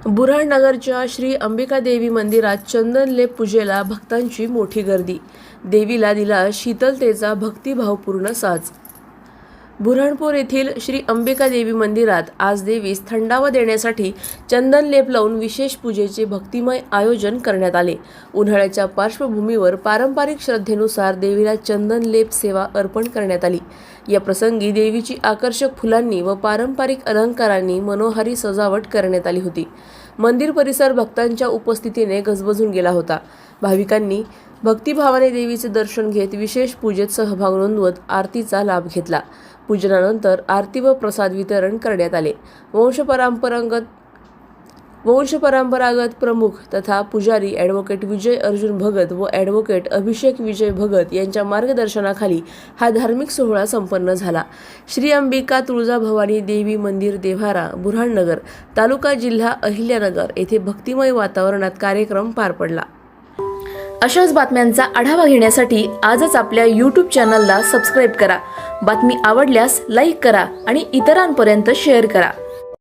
बुऱ्हाणनगरच्या श्री अंबिकादेवी मंदिरात चंदनलेप पूजेला भक्तांची मोठी गर्दी। देवीला दिला शीतलतेचा भक्तिभावपूर्ण साज। बुऱ्हाणपूर येथील श्री अंबिकादेवी मंदिरात आज देवीस थंडावा देण्यासाठी चंदनलेप लावून विशेष पूजेचे भक्तिमय आयोजन करण्यात आले। उन्हाळ्याच्या पार्श्वभूमीवर पारंपरिक श्रद्धेनुसार देवीला चंदनलेप सेवा अर्पण करण्यात आली। या प्रसंगी देवीची आकर्षक फुलांनी व पारंपरिक अलंकारांनी मनोहारी सजावट करण्यात आली होती। मंदिर परिसर भक्तांच्या उपस्थितीने गजबजून गेला होता। भाविकांनी भक्तिभावाने देवीचे दर्शन घेत विशेष पूजेत सहभाग नोंदवत आरतीचा लाभ घेतला। पूजनानंतर आरती व प्रसाद वितरण करण्यात आले। वंशपरंपरागत प्रमुख तथा पुजारी ॲडव्होकेट विजय अर्जुन भगत व ॲडव्होकेट अभिषेक विजय भगत यांच्या मार्गदर्शनाखाली हा धार्मिक सोहळा संपन्न झाला। श्री अंबिका तुळजाभवानी देवी मंदिर देव्हारा, बुऱ्हाणनगर तालुका, जिल्हा अहिल्यानगर येथे भक्तिमय वातावरणात कार्यक्रम पार पडला। अशाच बातम्यांचा आढावा घेण्यासाठी आजच आपल्या YouTube चॅनलला सबस्क्राईब करा। बातमी आवडल्यास लाईक करा आणि इतरांपर्यंत शेअर करा।